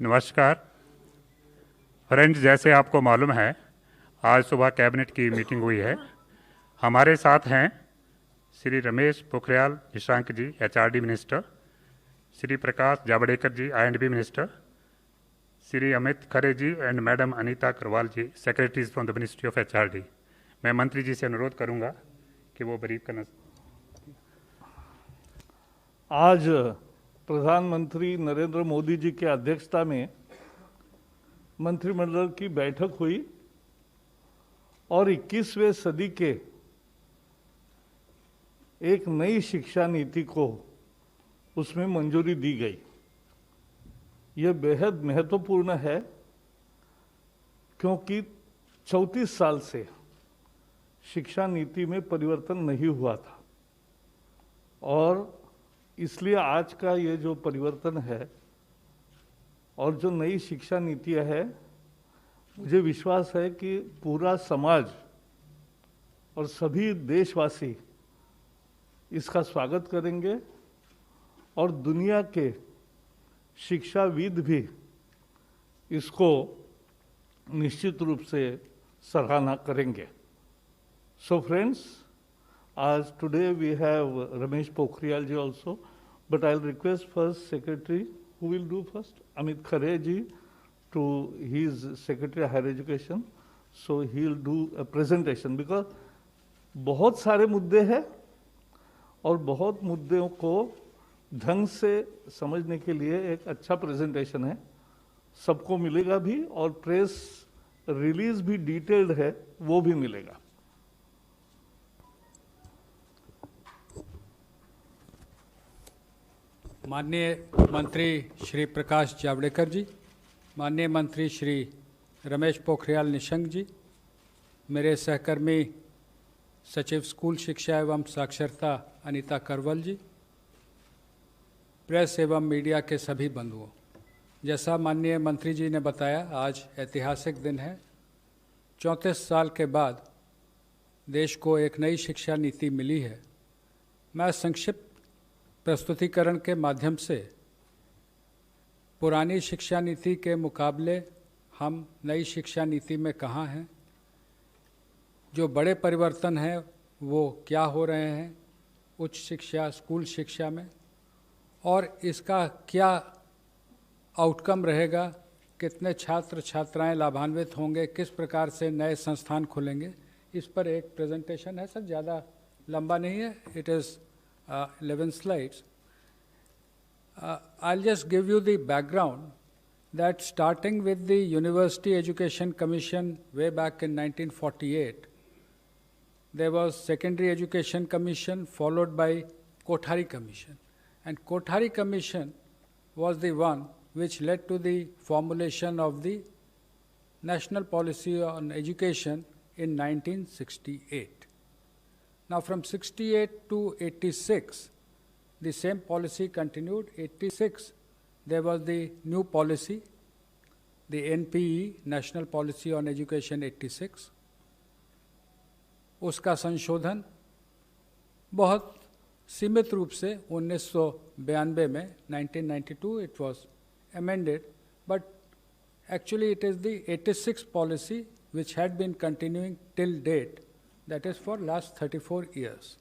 नमस्कार फ्रेंड्स, जैसे आपको मालूम है आज सुबह कैबिनेट की मीटिंग हुई है। हमारे साथ हैं श्री रमेश पोखरियाल निशंक जी, एचआरडी मिनिस्टर, श्री प्रकाश जावड़ेकर जी, आई&बी minister, Shri Amit Khare ji and madam Anita Karwal ji, secretaries from the ministry of HRD. मैं मंत्री जी से अनुरोध करूंगा कि वो ब्रीफ करना। आज प्रधानमंत्री नरेंद्र मोदी जी की अध्यक्षता में मंत्रिमंडल की बैठक हुई और 21वें सदी के एक नई शिक्षा नीति को उसमें मंजूरी दी गई। यह बेहद महत्वपूर्ण है क्योंकि 34 साल से शिक्षा नीति में परिवर्तन नहीं हुआ था और इसलिए आज का ये जो परिवर्तन है और जो नई शिक्षा नीतियाँ है, मुझे विश्वास है कि पूरा समाज और सभी देशवासी इसका स्वागत करेंगे और दुनिया के शिक्षाविद भी इसको निश्चित रूप से सराहना करेंगे। So friends, as today we have Ramesh Pokhriyal ji also, but I'll request first Secretary, who will do first? Amit Khare ji, he is Secretary of Higher Education, so he'll do a presentation because बहुत सारे मुद्दे हैं और बहुत मुद्दों को ढंग से समझने के लिए एक अच्छा प्रेजेंटेशन है, सबको मिलेगा भी और प्रेस रिलीज भी डिटेल्ड है, वो भी मिलेगा। माननीय मंत्री श्री प्रकाश जावड़ेकर जी, माननीय मंत्री श्री रमेश पोखरियाल निशंक जी, मेरे सहकर्मी सचिव स्कूल शिक्षा एवं साक्षरता अनीता करवल जी, प्रेस एवं मीडिया के सभी बंधुओं, जैसा माननीय मंत्री जी ने बताया, आज ऐतिहासिक दिन है। 34 साल के बाद देश को एक नई शिक्षा नीति मिली है। मैं संक्षिप्त प्रस्तुतिकरण के माध्यम से पुरानी शिक्षा नीति के मुकाबले हम नई शिक्षा नीति में कहाँ हैं, जो बड़े परिवर्तन हैं वो क्या हो रहे हैं उच्च शिक्षा, स्कूल शिक्षा में, और इसका क्या आउटकम रहेगा, कितने छात्र छात्राएं लाभान्वित होंगे, किस प्रकार से नए संस्थान खुलेंगे, इस पर एक प्रेजेंटेशन है। सर ज़्यादा लंबा नहीं है, it is 11 slides. I'll just give you the background that starting with the University Education Commission way back in 1948, there was Secondary Education Commission followed by Kothari Commission. And Kothari Commission was the one which led to the formulation of the National Policy on Education in 1968. Now from 68 to 86, the same policy continued. 86, there was the new policy, the NPE, National Policy on Education 86. उसका संशोधन बहुत सीमित रूप से 1992 में 1992 it was amended, but actually it is the 86 policy which had been continuing till date, that is for last 34 years.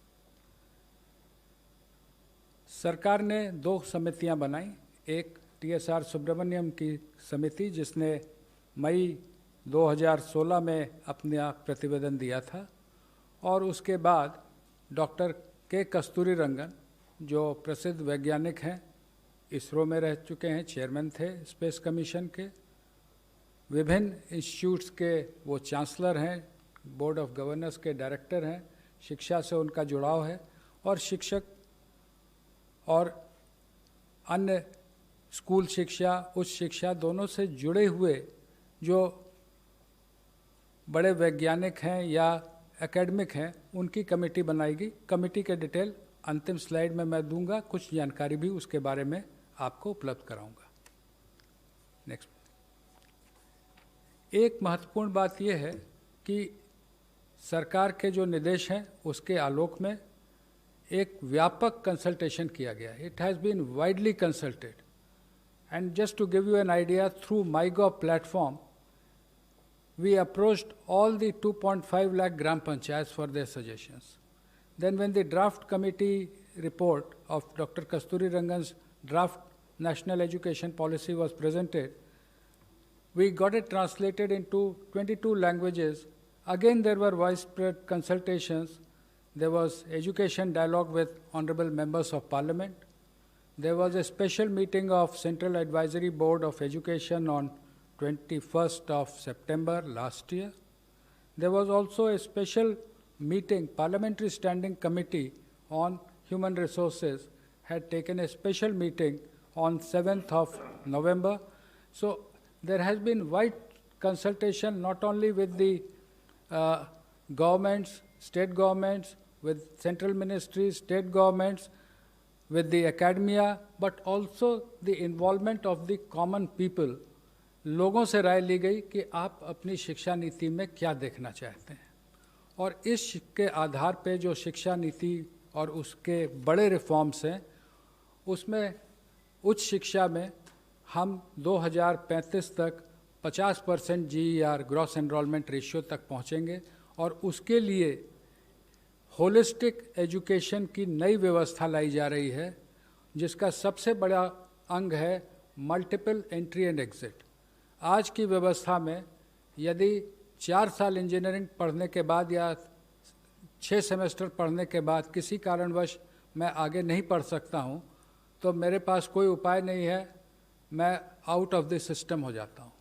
सरकार ने 2 समितियां बनाई, एक TSR सुब्रमण्यम की समिति जिसने मई 2016 में अपना प्रतिवेदन दिया था, और उसके बाद डॉक्टर के कस्तूरीरंगन जो प्रसिद्ध वैज्ञानिक हैं, इसरो में रह चुके हैं, चेयरमैन थे स्पेस कमीशन के, विभिन्न इंस्टीट्यूट्स के वो चांसलर हैं, बोर्ड ऑफ गवर्नर्स के डायरेक्टर हैं, शिक्षा से उनका जुड़ाव है, और शिक्षक और अन्य स्कूल शिक्षा, उच्च शिक्षा दोनों से जुड़े हुए जो बड़े वैज्ञानिक हैं या एकेडमिक हैं, उनकी कमेटी बनाएगी। कमेटी के डिटेल अंतिम स्लाइड में मैं दूंगा, कुछ जानकारी भी उसके बारे में आपको उपलब्ध कराऊंगा। नेक्स्ट। एक महत्वपूर्ण बात यह है कि सरकार के जो निर्देश हैं उसके आलोक में एक व्यापक कंसल्टेशन किया गया. It has been widely consulted. And just to give you an idea, through MyGov platform, we approached all the 2.5 lakh Gram Panchayats for their suggestions. Then when the draft committee report of Dr. Kasturi Rangan's draft National Education Policy was presented, we got it translated into 22 languages. Again, there were widespread consultations. There was education dialogue with honorable members of parliament. There was a special meeting of Central Advisory Board of Education on 21st of September last year. There was also a special meeting, Parliamentary Standing Committee on Human Resources had taken a special meeting on 7th of November. So there has been wide consultation not only with the governments, state governments, with central ministries, state governments, with the academia, but also the involvement of the common people. लोगों से राय ली गई कि आप अपनी शिक्षा नीति में क्या देखना चाहते हैं, और इस के आधार पे जो शिक्षा नीति और उसके बड़े रिफॉर्म्स हैं, उसमें उच्च शिक्षा में हम 2035 तक 50% GER ग्रॉस एनरोलमेंट रेशियो तक पहुंचेंगे, और उसके लिए होलिस्टिक एजुकेशन की नई व्यवस्था लाई जा रही है, जिसका सबसे बड़ा अंग है मल्टीपल एंट्री एंड एग्जिट. आज की व्यवस्था में यदि 4 साल इंजीनियरिंग पढ़ने के बाद या 6 सेमेस्टर पढ़ने के बाद किसी कारणवश मैं आगे नहीं पढ़ सकता हूं, तो मेरे पास कोई उपाय नहीं है, मैं आउट ऑफ द सिस्टम हो जाता हूं.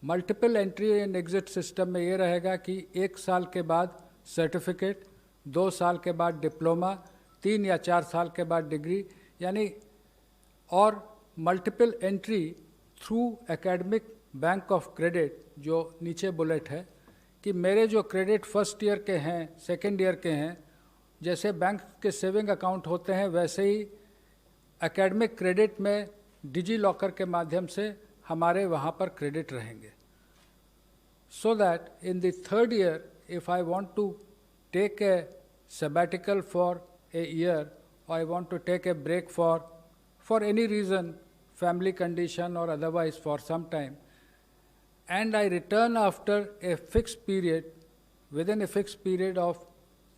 Multiple entry and exit system में ये रहेगा कि 1 साल के बाद सर्टिफिकेट, 2 साल के बाद डिप्लोमा, 3 या 4 साल के बाद डिग्री, यानी और multiple entry through academic bank of credit. जो नीचे बुलेट है कि मेरे जो क्रेडिट फर्स्ट ईयर के हैं, सेकेंड ईयर के हैं, जैसे बैंक के सेविंग अकाउंट होते हैं, वैसे ही एकेडमिक क्रेडिट में डिजी लॉकर के माध्यम से हमारे वहाँ पर क्रेडिट रहेंगे. So that in the third year if I want to take a sabbatical for a year, or I want to take a break for any reason, family condition or otherwise for some time, and I return after a fixed period, within a fixed period of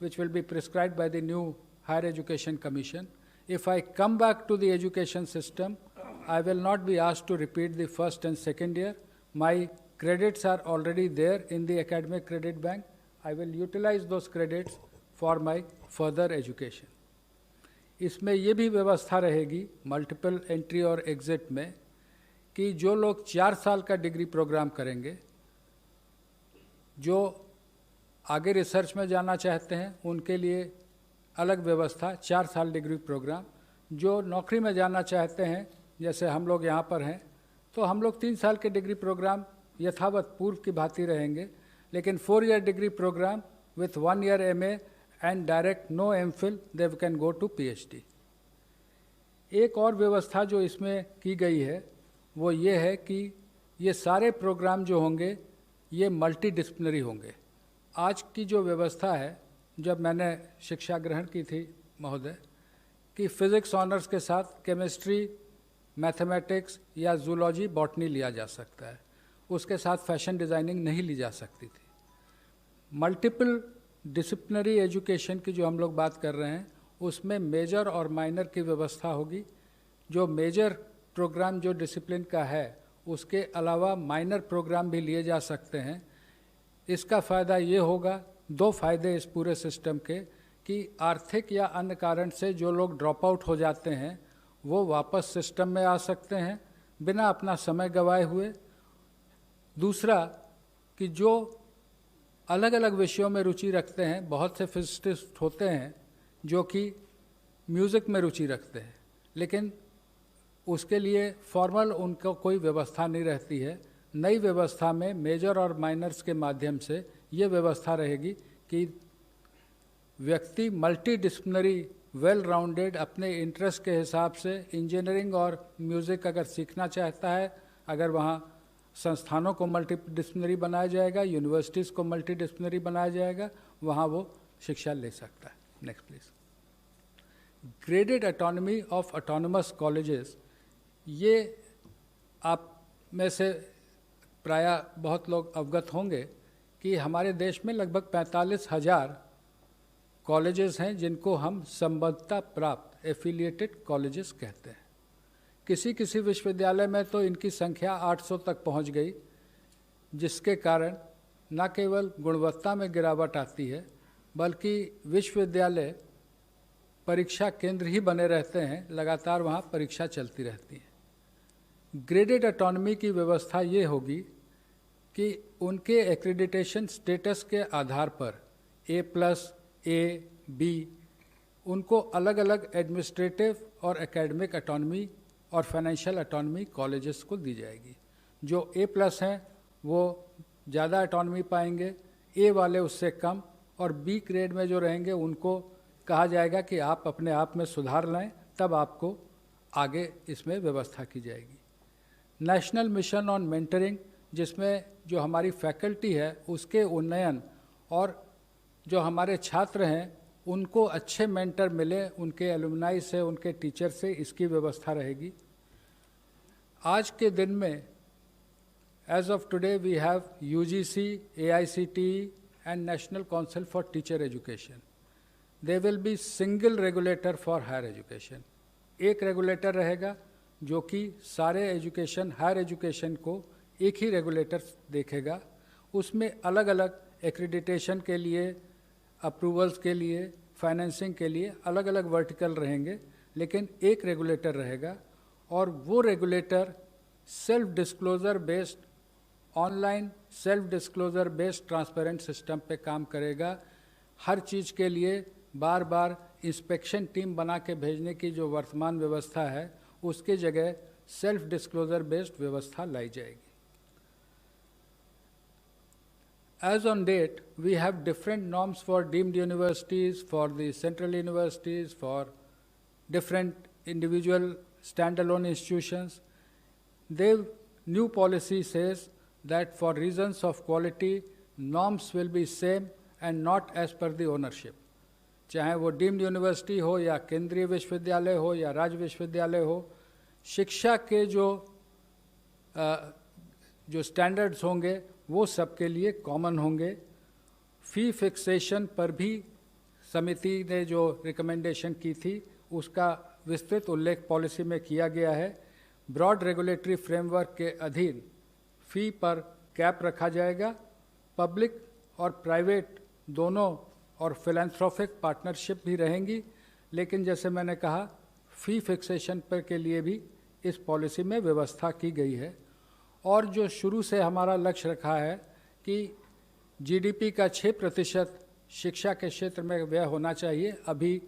which will be prescribed by the new Higher Education Commission, if I come back to the education system, I will not be asked to repeat the first and second year. My credits are already there in the academic credit bank. I will utilize those credits for my further education. इसमें ये भी व्यवस्था रहेगी multiple entry और exit में कि जो लोग 4 साल का डिग्री प्रोग्राम करेंगे, जो आगे रिसर्च में जाना चाहते हैं उनके लिए अलग व्यवस्था 4 साल डिग्री प्रोग्राम, जो नौकरी में जाना चाहते हैं जैसे हम लोग यहाँ पर हैं, तो हम लोग 3 साल के डिग्री प्रोग्राम यथावत पूर्व की भांति रहेंगे, लेकिन 4-year degree programme with 1-year MA and direct no MPhil, they can go to PhD. एक और व्यवस्था जो इसमें की गई है वो ये है कि ये सारे प्रोग्राम जो होंगे ये मल्टी डिसिप्लिनरी होंगे. आज की जो व्यवस्था है, जब मैंने शिक्षा ग्रहण की थी महोदय, कि फिज़िक्स ऑनर्स के साथ केमिस्ट्री, मैथमेटिक्स या जूलॉजी, बॉटनी लिया जा सकता है, उसके साथ फैशन डिज़ाइनिंग नहीं ली जा सकती थी. मल्टीपल डिसिप्लिनरी एजुकेशन की जो हम लोग बात कर रहे हैं, उसमें मेजर और माइनर की व्यवस्था होगी. जो मेजर प्रोग्राम जो डिसिप्लिन का है, उसके अलावा माइनर प्रोग्राम भी लिए जा सकते हैं. इसका फ़ायदा ये होगा, 2 फायदे इस पूरे सिस्टम के, कि आर्थिक या अन्य कारण से जो लोग ड्रॉप आउट हो जाते हैं वो वापस सिस्टम में आ सकते हैं बिना अपना समय गंवाए हुए. दूसरा कि जो अलग अलग विषयों में रुचि रखते हैं, बहुत से फिजिसिस्ट होते हैं जो कि म्यूज़िक में रुचि रखते हैं, लेकिन उसके लिए फॉर्मल उनको कोई व्यवस्था नहीं रहती है. नई व्यवस्था में मेजर और माइनर्स के माध्यम से ये व्यवस्था रहेगी कि व्यक्ति मल्टी डिसिप्लिनरी, वेल राउंडेड, अपने इंटरेस्ट के हिसाब से इंजीनियरिंग और म्यूज़िक अगर सीखना चाहता है, अगर वहाँ संस्थानों को मल्टी डिसिप्लिनरी बनाया जाएगा, यूनिवर्सिटीज़ को मल्टी डिसिप्लिनरी बनाया जाएगा, वहाँ वो शिक्षा ले सकता है. Next please. Graded autonomy of autonomous colleges, ये आप में से प्रायः बहुत लोग अवगत होंगे कि हमारे देश में लगभग 45,000 कॉलेजेस हैं जिनको हम संबद्धता प्राप्त एफिलिएटेड कॉलेजेस कहते हैं। किसी किसी विश्वविद्यालय में तो इनकी संख्या 800 तक पहुंच गई, जिसके कारण न केवल गुणवत्ता में गिरावट आती है बल्कि विश्वविद्यालय परीक्षा केंद्र ही बने रहते हैं, लगातार वहाँ परीक्षा चलती रहती है। ग्रेडेड ऑटोनॉमी की व्यवस्था ये होगी कि उनके एक्रेडिटेशन स्टेटस के आधार पर A+, A, B, उनको अलग अलग एडमिनिस्ट्रेटिव और एकेडमिक ऑटोनॉमी और फाइनेंशियल ऑटोनॉमी कॉलेजेस को दी जाएगी। जो A+ हैं वो ज़्यादा ऑटोनॉमी पाएंगे, A वाले उससे कम, और B ग्रेड में जो रहेंगे उनको कहा जाएगा कि आप अपने आप में सुधार लाएं, तब आपको आगे इसमें व्यवस्था की जाएगी। नेशनल मिशन ऑन मेंटरिंग, जिसमें जो हमारी फैकल्टी है उसके उन्नयन और जो हमारे छात्र हैं उनको अच्छे मेंटर मिले, उनके एलुमनाई से, उनके टीचर से, इसकी व्यवस्था रहेगी। आज के दिन में as of today we have UGC, AICTE and National Council for Teacher Education. There will be single regulator for higher education. एक रेगुलेटर रहेगा जो कि सारे एजुकेशन, हायर एजुकेशन को एक ही रेगुलेटर देखेगा। उसमें अलग अलग एक्रेडिटेशन के लिए, अप्रूवल्स के लिए, फाइनेंसिंग के लिए अलग अलग वर्टिकल रहेंगे, लेकिन एक रेगुलेटर रहेगा। और वो regulator self disclosure based, online self disclosure based transparent system पे काम करेगा। हर चीज़ के लिए बार बार इंस्पेक्शन टीम बना के भेजने की जो वर्तमान व्यवस्था है, उसके जगह सेल्फ डिस्क्लोजर बेस्ड व्यवस्था लाई जाएगी। As on date, we have different norms for deemed universities, for the central universities, for different individual standalone institutions. The new policy says that for reasons of quality, norms will be same and not as per the ownership. चाहे वो deemed university हो या केंद्रीय विश्वविद्यालय हो या राज्य विश्वविद्यालय हो, शिक्षा के जो स्टैंडर्ड्स होंगे वो सबके लिए कॉमन होंगे। फ़ी फिक्सेशन पर भी समिति ने जो रिकमेंडेशन की थी उसका विस्तृत उल्लेख पॉलिसी में किया गया है। ब्रॉड रेगुलेटरी फ्रेमवर्क के अधीन फ़ी पर कैप रखा जाएगा। पब्लिक और प्राइवेट दोनों और फिलैंथ्रोपिक पार्टनरशिप भी रहेंगी, लेकिन जैसे मैंने कहा फ़ी फिक्सेशन पर के लिए भी इस पॉलिसी में व्यवस्था की गई है। और जो शुरू से हमारा लक्ष्य रखा है कि जीडीपी का 6% शिक्षा के क्षेत्र में व्यय होना चाहिए, अभी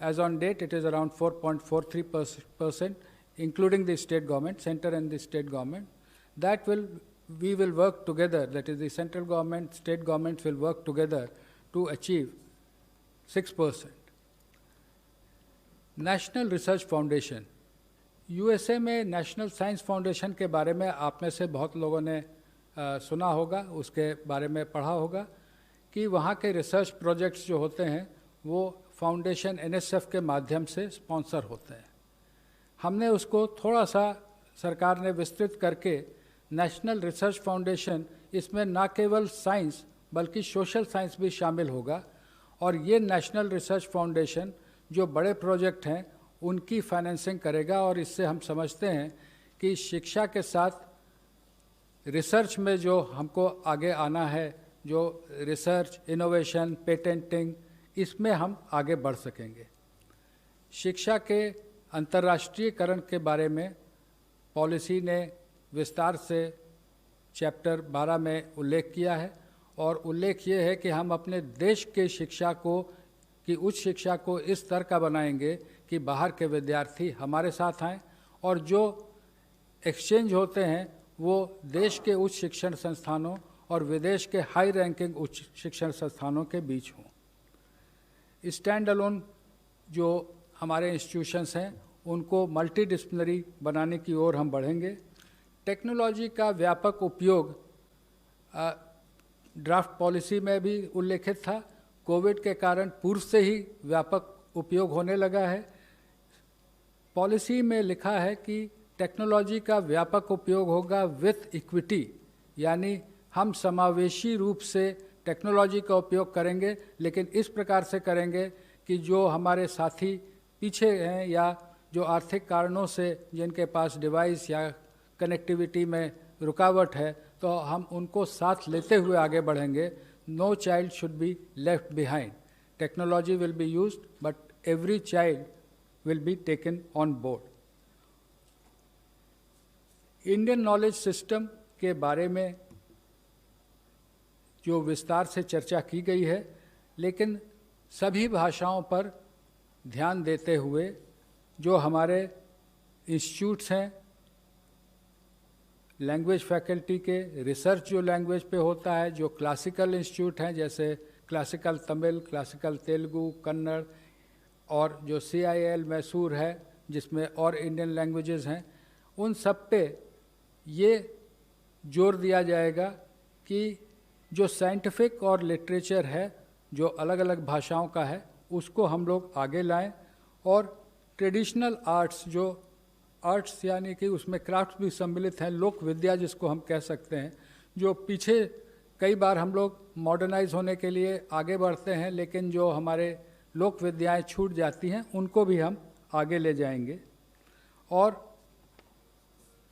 as on date it is around 4.43%, including the state government, centre and the state government. That we will work together, that is the central government, state governments will work together to achieve 6%. National research foundation, USA में national science foundation के बारे में आप में से बहुत लोगों ने सुना होगा, उसके बारे में पढ़ा होगा कि वहाँ के रिसर्च प्रोजेक्ट्स जो होते हैं वो फाउंडेशन NSF के माध्यम से स्पॉन्सर होते हैं। हमने उसको थोड़ा सा सरकार ने विस्तृत करके नेशनल रिसर्च फाउंडेशन, इसमें न केवल साइंस बल्कि सोशल साइंस भी शामिल होगा। और ये नेशनल रिसर्च फाउंडेशन जो बड़े प्रोजेक्ट हैं उनकी फाइनेंसिंग करेगा। और इससे हम समझते हैं कि शिक्षा के साथ रिसर्च में जो हमको आगे आना है, जो रिसर्च, इनोवेशन, पेटेंटिंग, इसमें हम आगे बढ़ सकेंगे। शिक्षा के अंतर्राष्ट्रीयकरण के बारे में पॉलिसी ने विस्तार से चैप्टर 12 में उल्लेख किया है। और उल्लेख ये है कि हम अपने देश के शिक्षा को, कि उच्च शिक्षा को इस स्तर का बनाएंगे कि बाहर के विद्यार्थी हमारे साथ आएँ और जो एक्सचेंज होते हैं वो देश के उच्च शिक्षण संस्थानों और विदेश के हाई रैंकिंग उच्च शिक्षण संस्थानों के बीच हों। स्टैंड अलोन जो हमारे इंस्टीट्यूशंस हैं उनको मल्टीडिसिप्लिनरी बनाने की ओर हम बढ़ेंगे। टेक्नोलॉजी का व्यापक उपयोग ड्राफ्ट पॉलिसी में भी उल्लेखित था। कोविड के कारण पूर्व से ही व्यापक उपयोग होने लगा है, पॉलिसी में लिखा है कि टेक्नोलॉजी का व्यापक उपयोग होगा विथ इक्विटी, यानी हम समावेशी रूप से टेक्नोलॉजी का उपयोग करेंगे, लेकिन इस प्रकार से करेंगे कि जो हमारे साथी पीछे हैं या जो आर्थिक कारणों से जिनके पास डिवाइस या कनेक्टिविटी में रुकावट है, तो हम उनको साथ लेते हुए आगे बढ़ेंगे. No child should be left behind. Technology will be used but every child will be taken on board. Indian knowledge system के बारे में जो विस्तार से चर्चा की गई है, लेकिन सभी भाषाओं पर ध्यान देते हुए जो हमारे इंस्टीट्यूट्स हैं, लैंग्वेज फैकल्टी के रिसर्च जो लैंग्वेज पे होता है, जो क्लासिकल इंस्टीट्यूट हैं जैसे क्लासिकल तमिल, क्लासिकल तेलुगु, कन्नड़, और जो CIL मैसूर है जिसमें और इंडियन लैंग्वेजेस हैं, उन सब पे ये जोर दिया जाएगा कि जो साइंटिफिक और लिटरेचर है जो अलग अलग भाषाओं का है उसको हम लोग आगे लाएं, और ट्रेडिशनल आर्ट्स, जो आर्ट्स यानी कि उसमें क्राफ्ट भी सम्मिलित हैं, लोक विद्या जिसको हम कह सकते हैं, जो पीछे कई बार हम लोग मॉडर्नाइज होने के लिए आगे बढ़ते हैं लेकिन जो हमारे लोक विद्याएँ छूट जाती हैं उनको भी हम आगे ले जाएंगे. और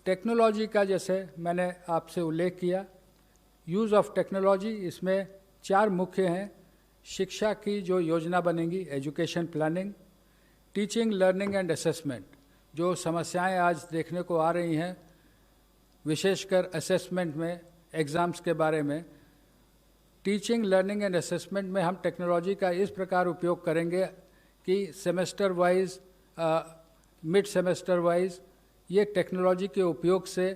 टेक्नोलॉजी का जैसे मैंने आपसे उल्लेख किया, यूज़ ऑफ टेक्नोलॉजी, इसमें 4 मुख्य हैं. शिक्षा की जो योजना बनेगी, education planning, teaching, learning and assessment, जो समस्याएं आज देखने को आ रही हैं विशेषकर असेसमेंट में, एग्ज़ाम्स के बारे में. टीचिंग, लर्निंग एंड असेसमेंट में हम टेक्नोलॉजी का इस प्रकार उपयोग करेंगे कि semester wise, mid semester wise ये टेक्नोलॉजी के उपयोग से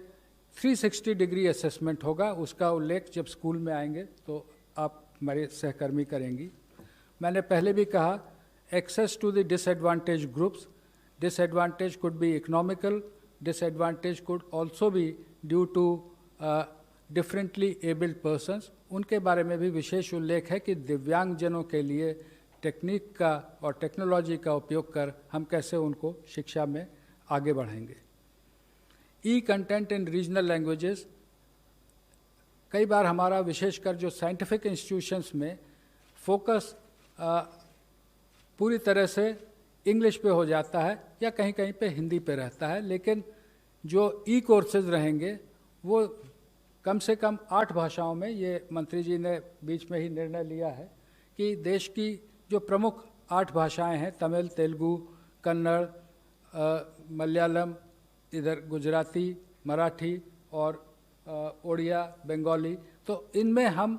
360 डिग्री असेसमेंट होगा. उसका उल्लेख जब स्कूल में आएंगे तो आप हमारे सहकर्मी करेंगी. मैंने पहले भी कहा, access to the disadvantage groups. Disadvantage could be economical, disadvantage could also be due to differently abled persons. उनके बारे में भी विशेष उल्लेख है कि दिव्यांगजनों के लिए टेक्निक का और टेक्नोलॉजी का उपयोग कर हम कैसे उनको शिक्षा में आगे बढ़ाएंगे. ई कंटेंट इन रीजनल लैंग्वेजेस, कई बार हमारा विशेषकर जो साइंटिफिक इंस्टीट्यूशंस में फोकस पूरी तरह से इंग्लिश पे हो जाता है या कहीं कहीं पे हिंदी पे रहता है, लेकिन जो ई कोर्सेज रहेंगे वो कम से कम 8 भाषाओं में, ये मंत्री जी ने बीच में ही निर्णय लिया है कि देश की जो प्रमुख 8 भाषाएं हैं, तमिल, तेलुगु, कन्नड़, मलयालम, इधर गुजराती, मराठी और ओडिया, बंगाली, तो इनमें हम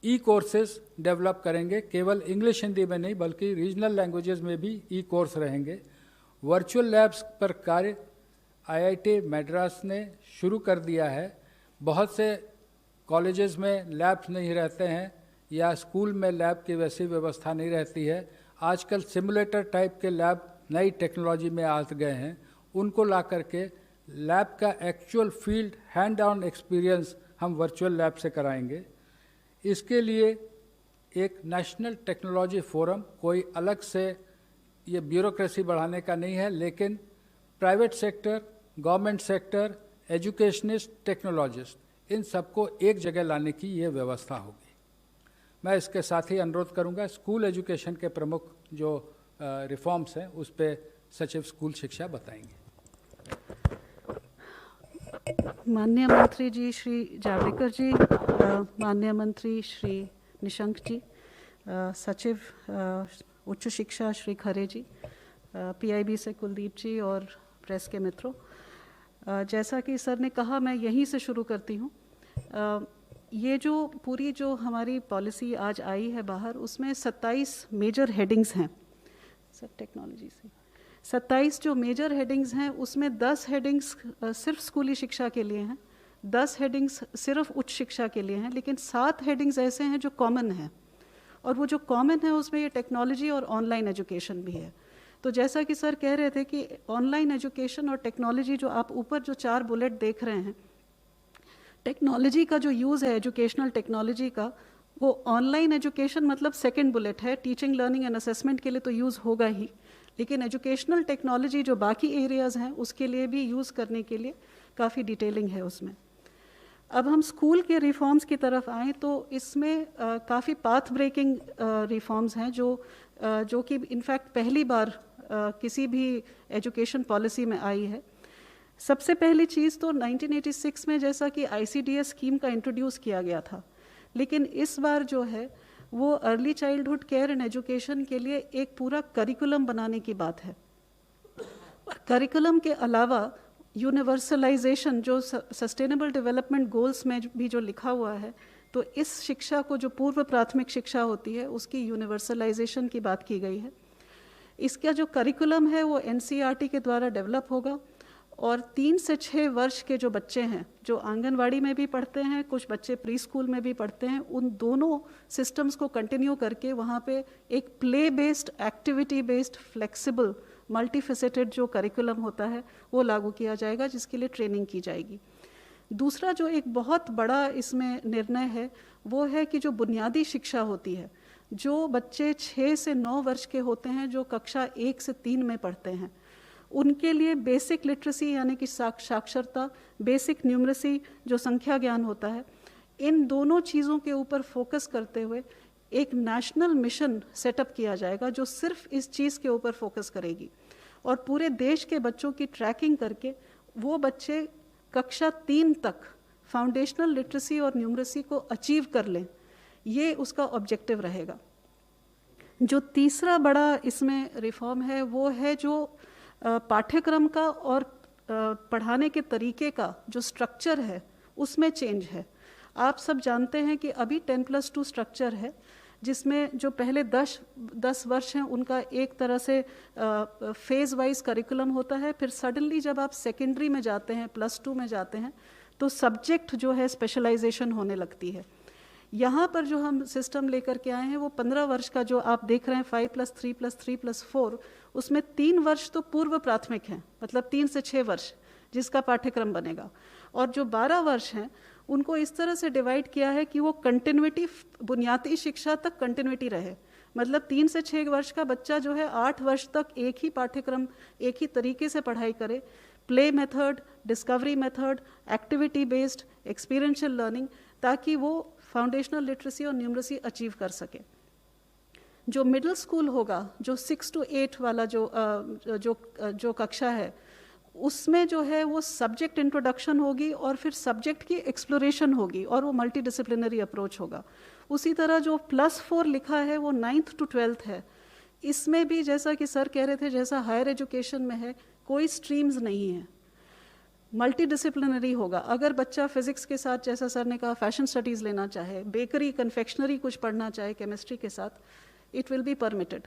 ई कोर्सेज डेवलप करेंगे. केवल इंग्लिश हिंदी में नहीं बल्कि रीजनल लैंग्वेजेस में भी ई कोर्स रहेंगे. वर्चुअल लैब्स पर कार्य IIT मद्रास ने शुरू कर दिया है. बहुत से कॉलेजेस में लैब्स नहीं रहते हैं या स्कूल में लैब की वैसी व्यवस्था नहीं रहती है. आजकल सिमुलेटर टाइप के लैब नई टेक्नोलॉजी में आ गए हैं. उनको ला करके लैब का actual field hand on experience हम वर्चुअल लैब से कराएंगे. इसके लिए एक नेशनल टेक्नोलॉजी फोरम, कोई अलग से ये ब्यूरोक्रेसी बढ़ाने का नहीं है, लेकिन private sector, government sector, educationist, technologist, इन सबको एक जगह लाने की ये व्यवस्था होगी. मैं इसके साथ ही अनुरोध करूंगा, स्कूल एजुकेशन के प्रमुख जो रिफॉर्म्स हैं उस पर सचिव स्कूल शिक्षा बताएंगे. माननीय मंत्री जी श्री जावड़ेकर जी, माननीय मंत्री श्री निशंक जी, सचिव उच्च शिक्षा श्री खरे जी, PIB से कुलदीप जी और प्रेस के मित्रों, जैसा कि सर ने कहा मैं यहीं से शुरू करती हूँ. ये जो पूरी जो हमारी पॉलिसी आज आई है बाहर, उसमें 27 मेजर हेडिंग्स हैं. सर टेक्नोलॉजी से 27 जो मेजर हेडिंग्स हैं उसमें 10 हेडिंग्स सिर्फ स्कूली शिक्षा के लिए हैं, 10 हेडिंग्स सिर्फ उच्च शिक्षा के लिए हैं, लेकिन 7 हेडिंग्स ऐसे हैं जो कॉमन हैं. और वो जो कॉमन है उसमें ये टेक्नोलॉजी और ऑनलाइन एजुकेशन भी है. तो जैसा कि सर कह रहे थे कि ऑनलाइन एजुकेशन और टेक्नोलॉजी, जो आप ऊपर जो 4 बुलेट देख रहे हैं, टेक्नोलॉजी का जो यूज़ है एजुकेशनल टेक्नोलॉजी का, वो ऑनलाइन एजुकेशन मतलब सेकंड बुलेट है. टीचिंग, लर्निंग एंड असेसमेंट के लिए तो यूज़ होगा ही, लेकिन एजुकेशनल टेक्नोलॉजी जो बाकी एरियाज़ हैं उसके लिए भी यूज़ करने के लिए काफ़ी डिटेलिंग है उसमें। अब हम स्कूल के रिफॉर्म्स की तरफ आएँ तो इसमें काफ़ी पाथ ब्रेकिंग रिफॉर्म्स हैं जो कि इनफैक्ट पहली बार किसी भी एजुकेशन पॉलिसी में आई है। सबसे पहली चीज़ तो 1986 में जैसा कि ICDS स्कीम का इंट्रोड्यूस किया गया था, लेकिन इस बार जो है वो early childhood care and education के लिए एक पूरा करिकुलम बनाने की बात है। करिकुलम के अलावा यूनिवर्सलाइजेशन जो सस्टेनेबल डेवलपमेंट गोल्स में भी जो लिखा हुआ है, तो इस शिक्षा को जो पूर्व प्राथमिक शिक्षा होती है उसकी यूनिवर्सलाइजेशन की बात की गई है। इसका जो करिकुलम है वो NCERT के द्वारा डेवलप होगा और 3 से 6 वर्ष के जो बच्चे हैं जो आंगनवाड़ी में भी पढ़ते हैं, कुछ बच्चे प्री स्कूल में भी पढ़ते हैं, उन दोनों सिस्टम्स को कंटिन्यू करके वहाँ पे एक play based, activity based, flexible, multifaceted जो करिकुलम होता है वो लागू किया जाएगा, जिसके लिए ट्रेनिंग की जाएगी। दूसरा जो एक बहुत बड़ा इसमें निर्णय है वो है कि जो बुनियादी शिक्षा होती है, जो बच्चे 6 से 9 वर्ष के होते हैं जो कक्षा 1 से 3 में पढ़ते हैं, उनके लिए बेसिक लिटरेसी यानी कि साक्षरता, बेसिक न्यूमरेसी जो संख्या ज्ञान होता है, इन दोनों चीज़ों के ऊपर फोकस करते हुए एक नेशनल मिशन सेटअप किया जाएगा जो सिर्फ इस चीज़ के ऊपर फोकस करेगी और पूरे देश के बच्चों की ट्रैकिंग करके वो बच्चे कक्षा 3 तक फाउंडेशनल लिटरेसी और न्यूमरेसी को अचीव कर लें, ये उसका ऑब्जेक्टिव रहेगा। जो तीसरा बड़ा इसमें रिफॉर्म है वो है जो पाठ्यक्रम का और पढ़ाने के तरीके का जो स्ट्रक्चर है उसमें चेंज है। आप सब जानते हैं कि अभी 10+2 स्ट्रक्चर है, जिसमें जो पहले 10 वर्ष हैं उनका एक तरह से फेज वाइज करिकुलम होता है, फिर सडनली जब आप सेकेंडरी में जाते हैं, +2 में जाते हैं, तो सब्जेक्ट जो है स्पेशलाइजेशन होने लगती है। यहाँ पर जो हम सिस्टम लेकर के आए हैं वो 15 वर्ष का जो आप देख रहे हैं 5+3+3+4, उसमें 3 वर्ष तो पूर्व प्राथमिक हैं, मतलब 3 से 6 वर्ष जिसका पाठ्यक्रम बनेगा, और जो 12 वर्ष हैं उनको इस तरह से डिवाइड किया है कि वो कंटिन्यूटी, बुनियादी शिक्षा तक कंटिन्यूटी रहे। मतलब 3 से 6 वर्ष का बच्चा जो है 8 वर्ष तक एक ही पाठ्यक्रम, एक ही तरीके से पढ़ाई करे, play method, discovery method, activity based, experiential learning, ताकि वो फाउंडेशनल लिटरेसी और न्यूमरेसी अचीव कर सके। जो मिडिल स्कूल होगा, जो 6 to 8 वाला जो कक्षा है, उसमें जो है वो सब्जेक्ट इंट्रोडक्शन होगी और फिर सब्जेक्ट की एक्सप्लोरेशन होगी और वो मल्टी डिसिप्लिनरी अप्रोच होगा। उसी तरह जो +4 लिखा है वो 9th to 12th है। इसमें भी जैसा कि सर कह रहे थे, जैसा हायर एजुकेशन में है, कोई स्ट्रीम्स नहीं है, मल्टी डिसिप्लिनरी होगा। अगर बच्चा फिजिक्स के साथ, जैसा सर ने कहा, फैशन स्टडीज़ लेना चाहे, बेकरी, कन्फेक्शनरी कुछ पढ़ना चाहे केमिस्ट्री के साथ, इट विल बी परमिटेड।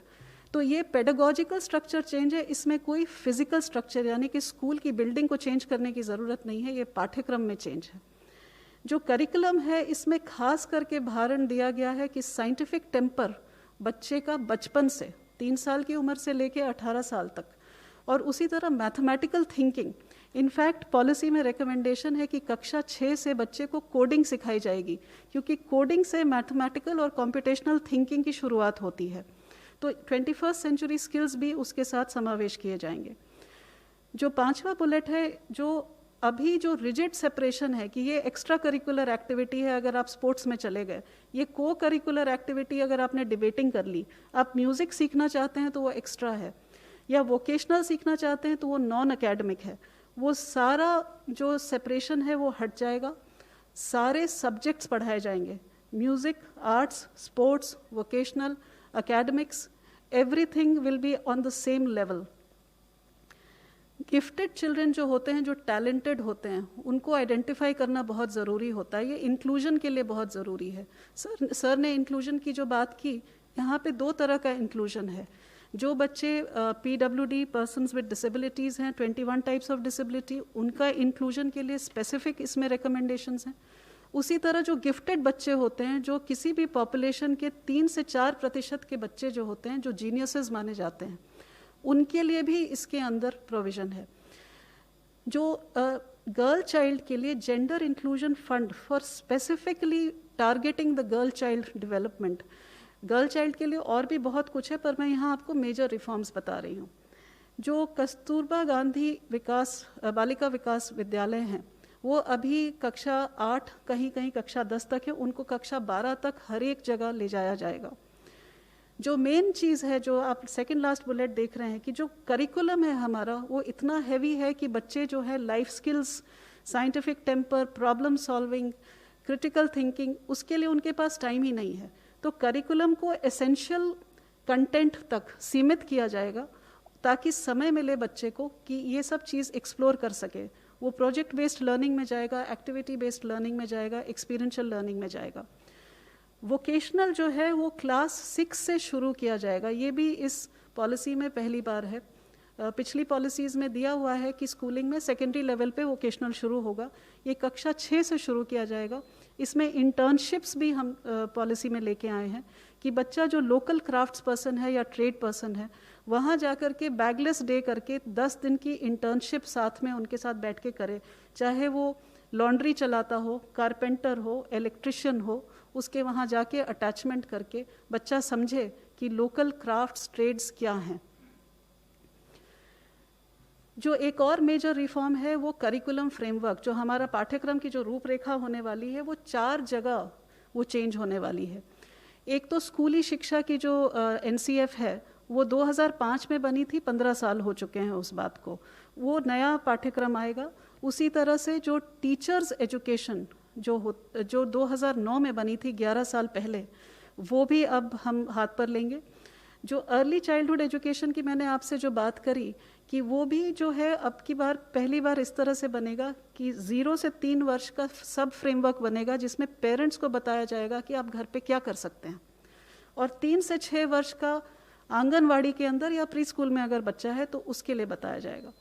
तो ये पेडागोजिकल स्ट्रक्चर चेंज है, इसमें कोई फिजिकल स्ट्रक्चर यानी कि स्कूल की बिल्डिंग को चेंज करने की ज़रूरत नहीं है, ये पाठ्यक्रम में चेंज है। जो करिकुलम है इसमें खास करके भारण दिया गया है कि साइंटिफिक टेम्पर बच्चे का बचपन से 3 साल की उम्र से लेके 18 साल तक, और उसी तरह मैथमेटिकल थिंकिंग। इनफैक्ट पॉलिसी में रिकमेंडेशन है कि कक्षा 6 से बच्चे को कोडिंग सिखाई जाएगी, क्योंकि कोडिंग से मैथमेटिकल और कॉम्पिटिशनल थिंकिंग की शुरुआत होती है। तो 21st सेंचुरी स्किल्स भी उसके साथ समावेश किए जाएंगे। जो 5वां बुलेट है, जो अभी जो रिजिड सेपरेशन है कि ये एक्स्ट्रा करिकुलर एक्टिविटी है अगर आप स्पोर्ट्स में चले गए, ये को करिकुलर एक्टिविटी अगर आपने डिबेटिंग कर ली, आप म्यूज़िक सीखना चाहते हैं तो वो एक्स्ट्रा है, या वोकेशनल सीखना चाहते हैं तो वो नॉन एकेडमिक है। वो सारा जो सेपरेशन है वो हट जाएगा, सारे सब्जेक्ट्स पढ़ाए जाएंगे, music, arts, sports, vocational, academics, everything will be on the same level. Gifted children जो होते हैं, जो टैलेंटेड होते हैं, उनको आइडेंटिफाई करना बहुत ज़रूरी होता है। ये इंक्लूजन के लिए बहुत ज़रूरी है। सर ने इंक्लूजन की जो बात की, यहाँ पे 2 तरह का इंक्लूजन है। जो बच्चे PWD, पर्सन्स विद डिसेबिलिटीज़ हैं, 21 टाइप्स ऑफ डिसेबिलिटी, उनका इंक्लूजन के लिए स्पेसिफिक इसमें रिकमेंडेशंस हैं। उसी तरह जो गिफ्टेड बच्चे होते हैं, जो किसी भी पॉपुलेशन के 3 से 4% के बच्चे जो होते हैं, जो जीनियसेस माने जाते हैं, उनके लिए भी इसके अंदर प्रोविज़न है। जो गर्ल चाइल्ड के लिए gender inclusion fund for specifically targeting the girl child development, girl child के लिए और भी बहुत कुछ है, पर मैं यहाँ आपको मेजर रिफॉर्म्स बता रही हूँ। जो कस्तूरबा गांधी बालिका विकास विद्यालय हैं, वो अभी कक्षा 8, कहीं कहीं कक्षा 10 तक है, उनको कक्षा 12 तक हर एक जगह ले जाया जाएगा। जो मेन चीज़ है, जो आप सेकंड लास्ट बुलेट देख रहे हैं, कि जो करिकुलम है हमारा वो इतना हैवी है कि बच्चे जो है life skills, scientific temper, problem solving, critical thinking, उसके लिए उनके पास टाइम ही नहीं है। तो करिकुलम को एसेंशियल कंटेंट तक सीमित किया जाएगा ताकि समय मिले बच्चे को कि ये सब चीज़ एक्सप्लोर कर सके। वो प्रोजेक्ट बेस्ड लर्निंग में जाएगा, एक्टिविटी बेस्ड लर्निंग में जाएगा, एक्सपीरियंशियल लर्निंग में जाएगा। वोकेशनल जो है वो क्लास 6 से शुरू किया जाएगा। ये भी इस पॉलिसी में पहली बार है। पिछली पॉलिसीज़ में दिया हुआ है कि स्कूलिंग में सेकेंडरी लेवल पे वोकेशनल शुरू होगा, ये कक्षा 6 से शुरू किया जाएगा। इसमें इंटर्नशिप्स भी हम पॉलिसी में लेके आए हैं कि बच्चा जो लोकल क्राफ्ट्स पर्सन है या ट्रेड पर्सन है, वहाँ जाकर के बैगलेस डे करके 10 दिन की इंटर्नशिप साथ में उनके साथ बैठ के करे, चाहे वो लॉन्ड्री चलाता हो, कारपेंटर हो, इलेक्ट्रिशियन हो, उसके वहाँ जाके अटैचमेंट करके बच्चा समझे कि लोकल क्राफ्ट्स ट्रेड्स क्या हैं। जो एक और मेजर रिफॉर्म है वो करिकुलम फ्रेमवर्क, जो हमारा पाठ्यक्रम की जो रूपरेखा होने वाली है वो 4 जगह वो चेंज होने वाली है। एक तो स्कूली शिक्षा की जो NCF है वो 2005 में बनी थी, 15 साल हो चुके हैं उस बात को, वो नया पाठ्यक्रम आएगा। उसी तरह से जो टीचर्स एजुकेशन जो 2009 में बनी थी, 11 साल पहले, वो भी अब हम हाथ पर लेंगे। जो अर्ली चाइल्डहुड एजुकेशन की मैंने आपसे जो बात करी कि वो भी जो है अब की बार पहली बार इस तरह से बनेगा कि 0 से 3 वर्ष का सब फ्रेमवर्क बनेगा, जिसमें पेरेंट्स को बताया जाएगा कि आप घर पे क्या कर सकते हैं, और 3 से 6 वर्ष का आंगनवाड़ी के अंदर या प्री स्कूल में अगर बच्चा है तो उसके लिए बताया जाएगा।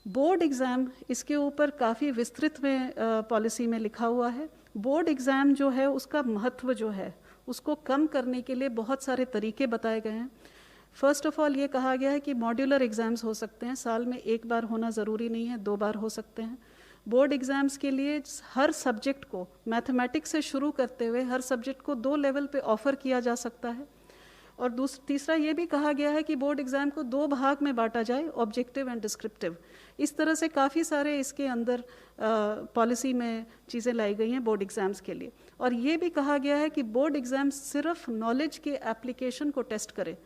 बोर्ड एग्ज़ाम, इसके ऊपर काफ़ी विस्तृत में पॉलिसी में लिखा हुआ है। बोर्ड एग्ज़ाम जो है उसका महत्व जो है उसको कम करने के लिए बहुत सारे तरीके बताए गए हैं। फर्स्ट ऑफ ऑल ये कहा गया है कि मॉड्यूलर एग्ज़ाम्स हो सकते हैं, साल में 1 बार होना ज़रूरी नहीं है, 2 बार हो सकते हैं। बोर्ड एग्ज़ाम्स के लिए हर सब्जेक्ट को, मैथमेटिक्स से शुरू करते हुए हर सब्जेक्ट को 2 लेवल पे ऑफ़र किया जा सकता है। और तीसरा ये भी कहा गया है कि बोर्ड एग्ज़ाम को 2 भाग में बांटा जाए, ऑब्जेक्टिव एंड डिस्क्रिप्टिव। इस तरह से काफ़ी सारे इसके अंदर पॉलिसी में चीज़ें लाई गई हैं बोर्ड एग्ज़ाम्स के लिए। और ये भी कहा गया है कि बोर्ड एग्ज़ाम सिर्फ नॉलेज के एप्लीकेशन को टेस्ट करे,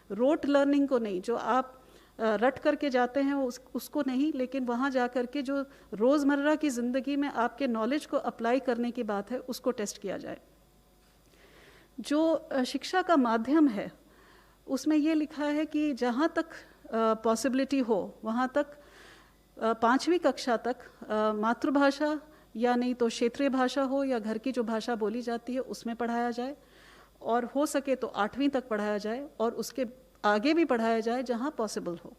रोट लर्निंग को नहीं, जो आप रट करके जाते हैं उसको नहीं, लेकिन वहाँ जा कर के जो रोज़मर्रा की ज़िंदगी में आपके नॉलेज को अप्लाई करने की बात है उसको टेस्ट किया जाए। जो शिक्षा का माध्यम है उसमें ये लिखा है कि जहाँ तक पॉसिबिलिटी हो वहाँ तक 5वीं कक्षा तक मातृभाषा या नहीं तो क्षेत्रीय भाषा हो या घर की जो भाषा बोली जाती है उसमें पढ़ाया जाए, और हो सके तो 8वीं तक पढ़ाया जाए और उसके आगे भी पढ़ाया जाए जहाँ पॉसिबल हो।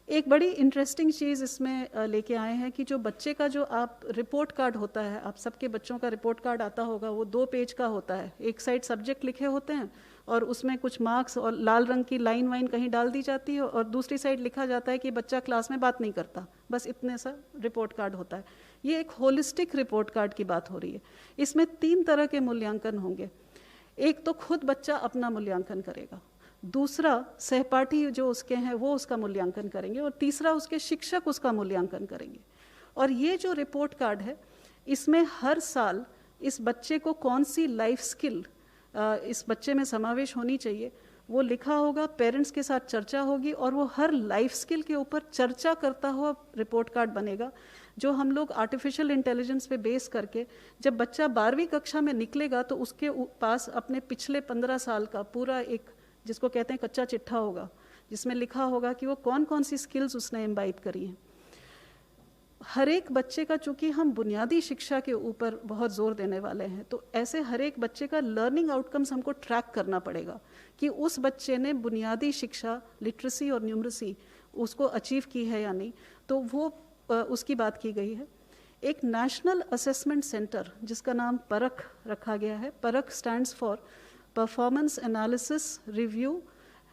एक बड़ी इंटरेस्टिंग चीज़ इसमें लेके आए हैं कि जो बच्चे का जो आप रिपोर्ट कार्ड होता है, आप सबके बच्चों का रिपोर्ट कार्ड आता होगा, वो 2 पेज का होता है। एक साइड सब्जेक्ट लिखे होते हैं और उसमें कुछ मार्क्स और लाल रंग की लाइन वाइन कहीं डाल दी जाती है, और दूसरी साइड लिखा जाता है कि बच्चा क्लास में बात नहीं करता, बस इतने सा रिपोर्ट कार्ड होता है। ये एक होलिस्टिक रिपोर्ट कार्ड की बात हो रही है। इसमें 3 तरह के मूल्यांकन होंगे। एक तो खुद बच्चा अपना मूल्यांकन करेगा, दूसरा सहपाठी जो उसके हैं वो उसका मूल्यांकन करेंगे, और तीसरा उसके शिक्षक उसका मूल्यांकन करेंगे। और ये जो रिपोर्ट कार्ड है इसमें हर साल इस बच्चे को कौन सी लाइफ स्किल इस बच्चे में समावेश होनी चाहिए वो लिखा होगा, पेरेंट्स के साथ चर्चा होगी, और वो हर लाइफ स्किल के ऊपर चर्चा करता हुआ रिपोर्ट कार्ड बनेगा, जो हम लोग आर्टिफिशियल इंटेलिजेंस पे बेस करके जब बच्चा 12वीं कक्षा में निकलेगा तो उसके पास अपने पिछले 15 साल का पूरा एक, जिसको कहते हैं कच्चा चिट्ठा होगा, जिसमें लिखा होगा कि वो कौन कौन सी स्किल्स उसने इम्बाइब करी हैं। हर एक बच्चे का, चूँकि हम बुनियादी शिक्षा के ऊपर बहुत ज़ोर देने वाले हैं, तो ऐसे हर एक बच्चे का लर्निंग आउटकम्स हमको ट्रैक करना पड़ेगा कि उस बच्चे ने बुनियादी शिक्षा, लिटरेसी और न्यूमरेसी उसको अचीव की है या नहीं। तो वो उसकी बात की गई है। एक नेशनल असेसमेंट सेंटर जिसका नाम परख रखा गया है। परख stands for performance analysis review,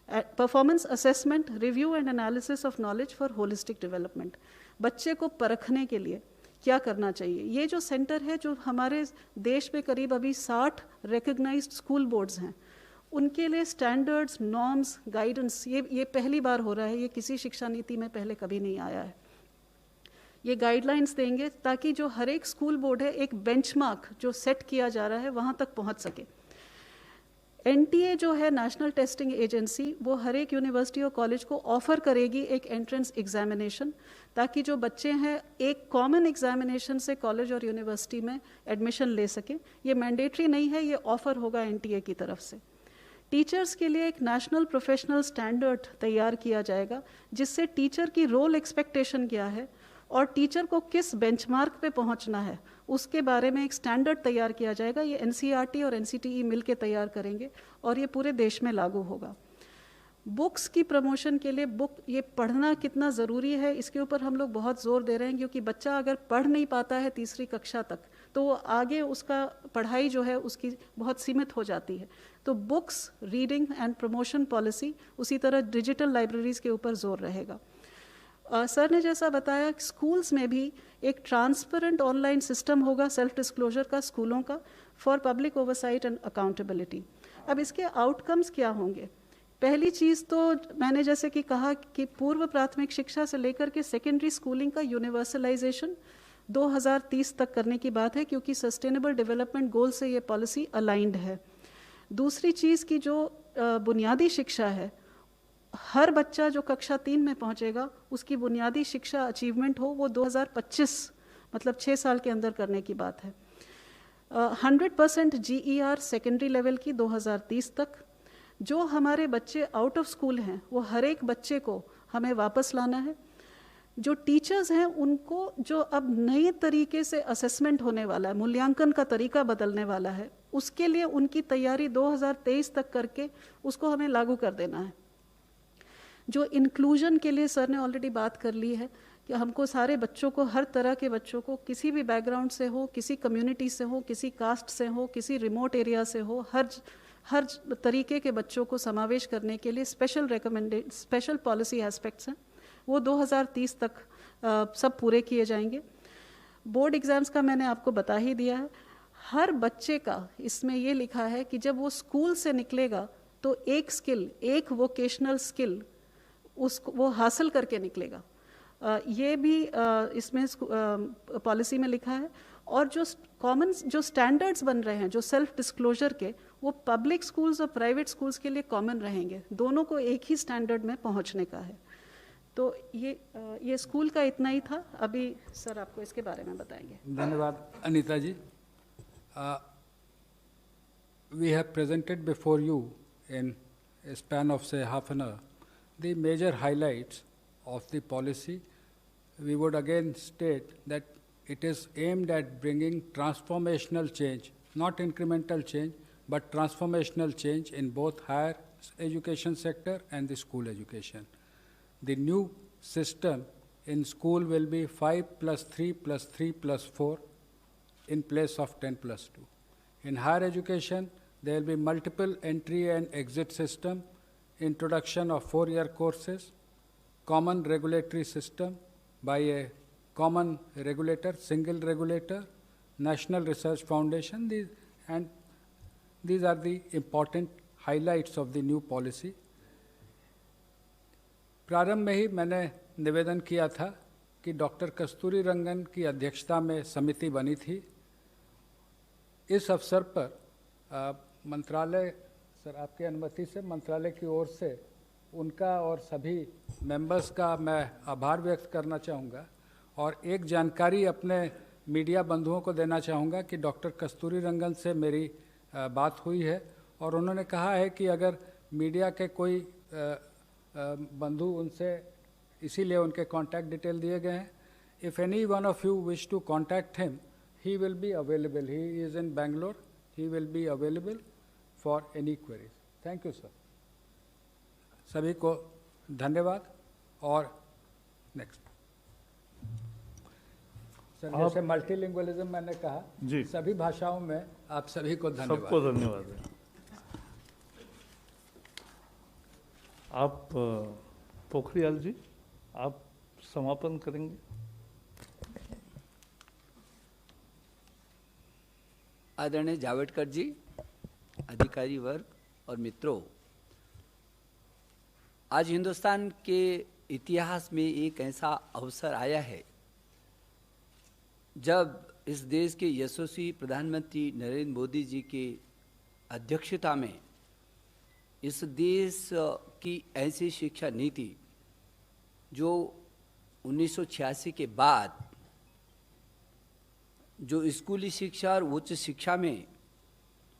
performance assessment review and analysis of knowledge for holistic development. बच्चे को परखने के लिए क्या करना चाहिए। ये जो सेंटर है, जो हमारे देश में करीब अभी 60 रिकग्नाइज्ड स्कूल बोर्ड्स हैं, उनके लिए स्टैंडर्ड्स, नॉर्म्स, गाइडेंस, ये पहली बार हो रहा है, ये किसी शिक्षा नीति में पहले कभी नहीं आया है। ये गाइडलाइंस देंगे ताकि जो हर एक स्कूल बोर्ड है, एक बेंचमार्क जो सेट किया जा रहा है वहाँ तक पहुँच सके। NTA जो है नेशनल टेस्टिंग एजेंसी, वो हर एक यूनिवर्सिटी और कॉलेज को ऑफर करेगी एक एंट्रेंस एग्जामिनेशन, ताकि जो बच्चे हैं एक कॉमन एग्जामिनेशन से कॉलेज और यूनिवर्सिटी में एडमिशन ले सकें। ये मैंडेटरी नहीं है, ये ऑफर होगा NTA की तरफ से। टीचर्स के लिए एक नेशनल प्रोफेशनल स्टैंडर्ड तैयार किया जाएगा, जिससे टीचर की रोल एक्सपेक्टेशन क्या है और टीचर को किस बेंचमार्क पे पहुंचना है, उसके बारे में एक स्टैंडर्ड तैयार किया जाएगा। ये NCERT और NCTE मिलके तैयार करेंगे और ये पूरे देश में लागू होगा। बुक्स की प्रमोशन के लिए ये पढ़ना कितना ज़रूरी है, इसके ऊपर हम लोग बहुत ज़ोर दे रहे हैं, क्योंकि बच्चा अगर पढ़ नहीं पाता है तीसरी कक्षा तक तो वो आगे उसका पढ़ाई जो है उसकी बहुत सीमित हो जाती है। तो books, reading and promotion policy, उसी तरह डिजिटल लाइब्रेरीज़ के ऊपर जोर रहेगा। सर ने जैसा बताया, स्कूल्स में भी एक ट्रांसपेरेंट ऑनलाइन सिस्टम होगा सेल्फ डिस्क्लोजर का स्कूलों का, for public oversight and accountability. अब इसके आउटकम्स क्या होंगे? पहली चीज़ तो मैंने जैसे कि कहा कि पूर्व प्राथमिक शिक्षा से लेकर के सेकेंडरी स्कूलिंग का यूनिवर्सलाइजेशन 2030 तक करने की बात है, क्योंकि सस्टेनेबल डेवलपमेंट गोल से ये पॉलिसी अलाइंड है। दूसरी चीज़ की जो बुनियादी शिक्षा है, हर बच्चा जो कक्षा 3 में पहुंचेगा उसकी बुनियादी शिक्षा अचीवमेंट हो, वो 2025 मतलब 6 साल के अंदर करने की बात है। 100% GER सेकेंडरी लेवल की 2030 तक। जो हमारे बच्चे आउट ऑफ स्कूल हैं वो हर एक बच्चे को हमें वापस लाना है। जो टीचर्स हैं उनको जो अब नए तरीके से असेसमेंट होने वाला है, मूल्यांकन का तरीका बदलने वाला है, उसके लिए उनकी तैयारी 2023 तक करके उसको हमें लागू कर देना है। जो इंक्लूजन के लिए सर ने ऑलरेडी बात कर ली है कि हमको सारे बच्चों को, हर तरह के बच्चों को, किसी भी बैकग्राउंड से हो, किसी कम्युनिटी से हो, किसी कास्ट से हो, किसी रिमोट एरिया से हो, हर तरीके के बच्चों को समावेश करने के लिए स्पेशल पॉलिसी एस्पेक्ट्स हैं, वो 2030 तक सब पूरे किए जाएंगे। बोर्ड एग्ज़ाम्स का मैंने आपको बता ही दिया है। हर बच्चे का इसमें ये लिखा है कि जब वो स्कूल से निकलेगा तो एक स्किल, एक वोकेशनल स्किल उसको वो हासिल करके निकलेगा। ये भी इसमें पॉलिसी में लिखा है। और जो कॉमन जो स्टैंडर्ड्स बन रहे हैं जो सेल्फ डिस्क्लोजर के, वो पब्लिक स्कूल्स और प्राइवेट स्कूल्स के लिए कॉमन रहेंगे, दोनों को एक ही स्टैंडर्ड में पहुंचने का है। तो ये स्कूल का इतना ही था। अभी सर आपको इसके बारे में बताएंगे। धन्यवाद अनीता जी। We have presented before you in a span of say half an hour the major highlights of the policy. We would again state that it is aimed at bringing transformational change, not incremental change, but transformational change in both higher education sector and the school education. The new system in school will be 5+3+3+4 in place of 10+2. In higher education, there will be multiple entry and exit system, introduction of 4-year courses, common regulatory system by a common regulator, single regulator, National Research Foundation, these are the important highlights of the new policy. प्रारंभ में ही मैंने निवेदन किया था कि doctor कस्तूरी रंगन की अध्यक्षता में समिति बनी थी। इस अवसर पर मंत्रालय, सर आपकी अनुमति से मंत्रालय की ओर से उनका और सभी मेंबर्स का मैं आभार व्यक्त करना चाहूँगा और एक जानकारी अपने मीडिया बंधुओं को देना चाहूँगा कि डॉक्टर कस्तूरी रंगन से मेरी बात हुई है और उन्होंने कहा है कि अगर मीडिया के कोई बंधु उनसे, इसीलिए उनके कॉन्टैक्ट डिटेल दिए गए हैं। If any one of you wish to contact him, he will be available. He is in Bangalore. He will be available for any queries. Thank you, sir. सभी को धन्यवाद। और नेक्स्ट सर, जैसे multilingualism मैंने कहा जी, सभी भाषाओं में आप सभी को धन्यवाद। सबको धन्यवाद है। आप पोखरियाल जी, आप समापन करेंगे। आदरणीय जावड़ेकर जी, अधिकारी वर्ग और मित्रों, आज हिंदुस्तान के इतिहास में एक ऐसा अवसर आया है जब इस देश के यशस्वी प्रधानमंत्री नरेंद्र मोदी जी की अध्यक्षता में इस देश की ऐसी शिक्षा नीति जो 1986 के बाद जो स्कूली शिक्षा और उच्च शिक्षा में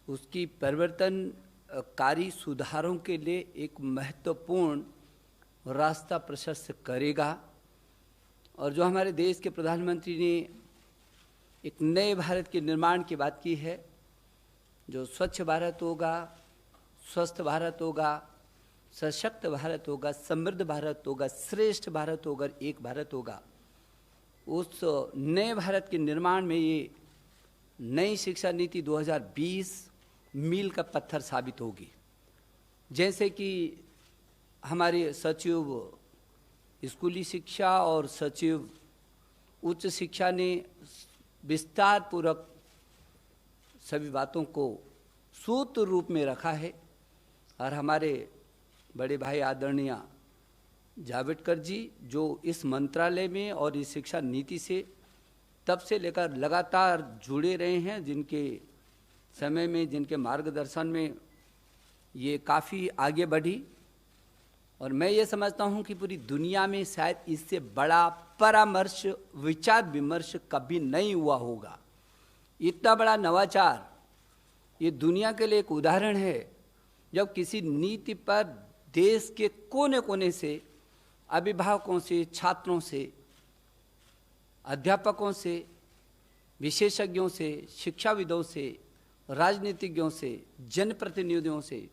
उसकी परिवर्तनकारी सुधारों के लिए एक महत्वपूर्ण रास्ता प्रशस्त करेगा। और जो हमारे देश के प्रधानमंत्री ने एक नए भारत के निर्माण की बात की है, जो स्वच्छ भारत होगा, स्वस्थ भारत होगा, सशक्त भारत होगा, समृद्ध भारत होगा, श्रेष्ठ भारत होगा, एक भारत होगा। उस नए भारत के निर्माण में ये नई शिक्षा नीति 2020 मील का पत्थर साबित होगी। जैसे कि हमारे सचिव स्कूली शिक्षा और सचिव उच्च शिक्षा ने विस्तार पूर्वक सभी बातों को सूत्र रूप में रखा है, और हमारे बड़े भाई आदरणीय जावड़ेकर जी जो इस मंत्रालय में और इस शिक्षा नीति से तब से लेकर लगातार जुड़े रहे हैं, जिनके समय में, जिनके मार्गदर्शन में ये काफ़ी आगे बढ़ी। और मैं ये समझता हूँ कि पूरी दुनिया में शायद इससे बड़ा परामर्श, विचार विमर्श कभी नहीं हुआ होगा। इतना बड़ा नवाचार ये दुनिया के लिए एक उदाहरण है, जब किसी नीति पर देश के कोने कोने से, अभिभावकों से, छात्रों से, अध्यापकों से, विशेषज्ञों से, शिक्षाविदों से, राजनीतिज्ञों से, जनप्रतिनिधियों से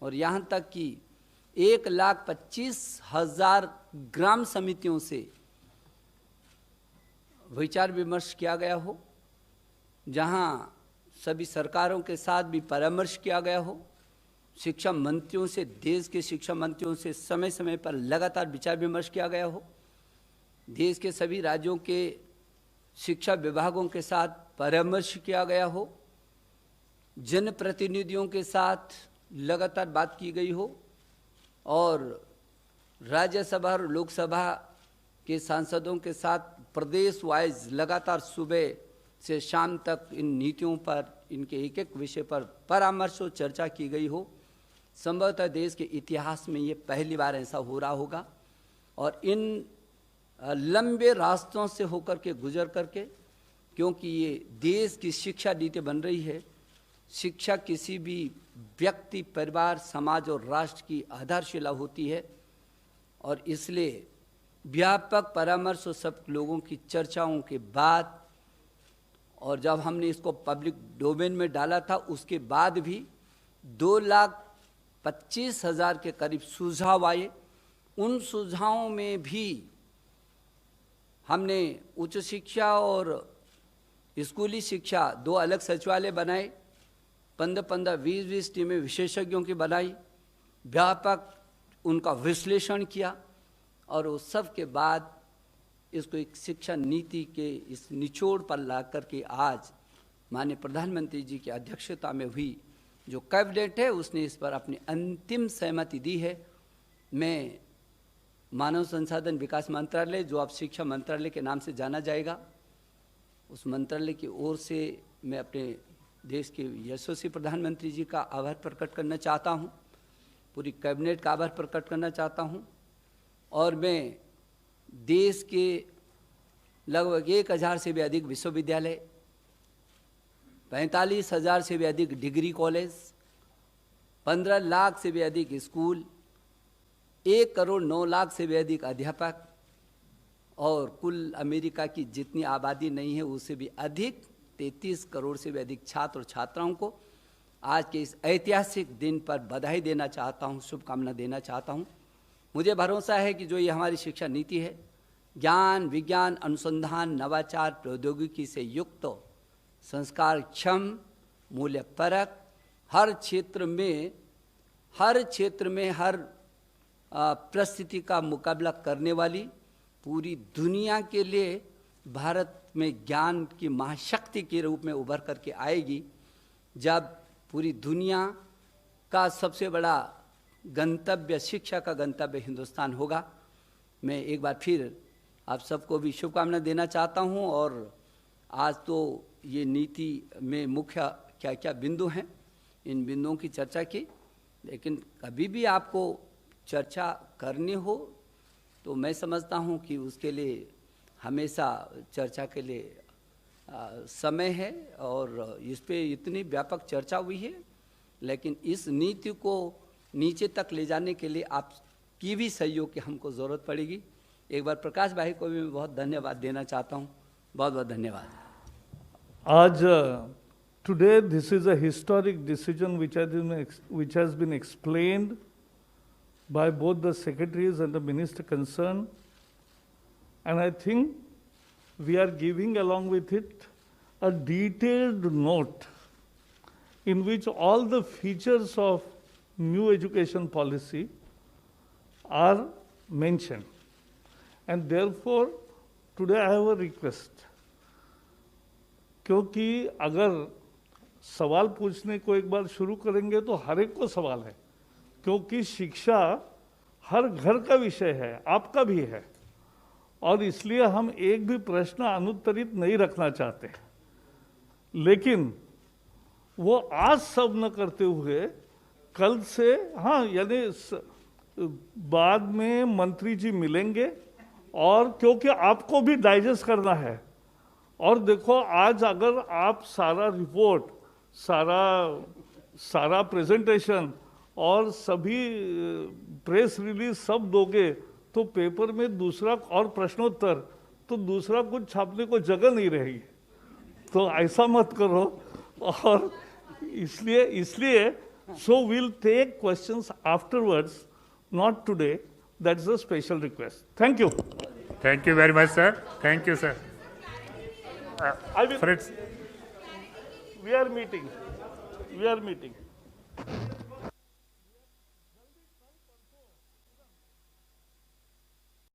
और यहाँ तक कि 1,25,000 ग्राम समितियों से विचार विमर्श किया गया हो, जहाँ सभी सरकारों के साथ भी परामर्श किया गया हो, शिक्षा मंत्रियों से, देश के शिक्षा मंत्रियों से समय समय पर लगातार विचार विमर्श किया गया हो, देश के सभी राज्यों के शिक्षा विभागों के साथ परामर्श किया गया हो, जनप्रतिनिधियों के साथ लगातार बात की गई हो, और राज्यसभा और लोकसभा के सांसदों के साथ प्रदेश वाइज लगातार सुबह से शाम तक इन नीतियों पर, इनके एक एक विषय पर परामर्श और चर्चा की गई हो। संभवतः देश के इतिहास में ये पहली बार ऐसा हो रहा होगा। और इन लंबे रास्तों से होकर के, गुजर करके, क्योंकि ये देश की शिक्षा नीति बन रही है, शिक्षा किसी भी व्यक्ति, परिवार, समाज और राष्ट्र की आधारशिला होती है, और इसलिए व्यापक परामर्श और सब लोगों की चर्चाओं के बाद, और जब हमने इसको पब्लिक डोमेन में डाला था उसके बाद भी 2,25,000 के करीब सुझाव आए। उन सुझावों में भी हमने उच्च शिक्षा और स्कूली शिक्षा 2 अलग सचिवालय बनाए, 15-15, 20-20 टीमें विशेषज्ञों की बनाई, व्यापक उनका विश्लेषण किया, और उस सब के बाद इसको एक शिक्षा नीति के इस निचोड़ पर ला करके आज माननीय प्रधानमंत्री जी की अध्यक्षता में हुई जो कैबिनेट है, उसने इस पर अपनी अंतिम सहमति दी है। मैं मानव संसाधन विकास मंत्रालय, जो अब शिक्षा मंत्रालय के नाम से जाना जाएगा, उस मंत्रालय की ओर से मैं अपने देश के यशस्वी प्रधानमंत्री जी का आभार प्रकट करना चाहता हूं, पूरी कैबिनेट का आभार प्रकट करना चाहता हूं, और मैं देश के लगभग 1,000 से भी अधिक विश्वविद्यालय, 45,000 से भी अधिक डिग्री कॉलेज, 15 लाख से भी अधिक स्कूल, 1,09,00,000 से भी अधिक अध्यापक, और कुल अमेरिका की जितनी आबादी नहीं है उससे भी अधिक 33 करोड़ से भी अधिक छात्र और छात्राओं को आज के इस ऐतिहासिक दिन पर बधाई देना चाहता हूं, शुभकामना देना चाहता हूं। मुझे भरोसा है कि जो ये हमारी शिक्षा नीति है, ज्ञान, विज्ञान, अनुसंधान, नवाचार, प्रौद्योगिकी से युक्त, संस्कार क्षम, मूल्य परक, हर क्षेत्र में हर परिस्थिति का मुकाबला करने वाली, पूरी दुनिया के लिए भारत में ज्ञान की महाशक्ति के रूप में उभर करके आएगी। जब पूरी दुनिया का सबसे बड़ा गंतव्य, शिक्षा का गंतव्य हिंदुस्तान होगा। मैं एक बार फिर आप सबको भी शुभकामनाएं देना चाहता हूं। और आज तो ये नीति में मुख्य क्या क्या बिंदु हैं, इन बिंदुओं की चर्चा की, लेकिन कभी भी आपको चर्चा करनी हो तो मैं समझता हूं कि उसके लिए हमेशा चर्चा के लिए समय है। और इस पे इतनी व्यापक चर्चा हुई है, लेकिन इस नीति को नीचे तक ले जाने के लिए आपकी भी सहयोग की हमको ज़रूरत पड़ेगी। एक बार प्रकाश भाई को भी मैं बहुत धन्यवाद देना चाहता हूँ। बहुत बहुत धन्यवाद। आज today this is a historic decision which has been explained by both the secretaries and the minister concerned, and I think we are giving along with it a detailed note in which all the features of new education policy are mentioned. And therefore today I have a request, क्योंकि अगर सवाल पूछने को एक बार शुरू करेंगे तो हर एक को सवाल है, क्योंकि शिक्षा हर घर का विषय है, आपका भी है, और इसलिए हम एक भी प्रश्न अनुत्तरित नहीं रखना चाहते। लेकिन वो आज सब न करते हुए कल से, हाँ, यानी बाद में मंत्री जी मिलेंगे, और क्योंकि आपको भी डाइजेस्ट करना है। और देखो, आज अगर आप सारा रिपोर्ट, सारा प्रेजेंटेशन और सभी प्रेस रिलीज सब दोगे तो पेपर में दूसरा और प्रश्नोत्तर, तो दूसरा कुछ छापने को जगह नहीं रहेगी। तो ऐसा मत करो। और इसलिए so will take questions afterwards, not today. That's a special request. Thank you. Thank you very much, sir. Thank you, sir. I will, Friends. we are meeting.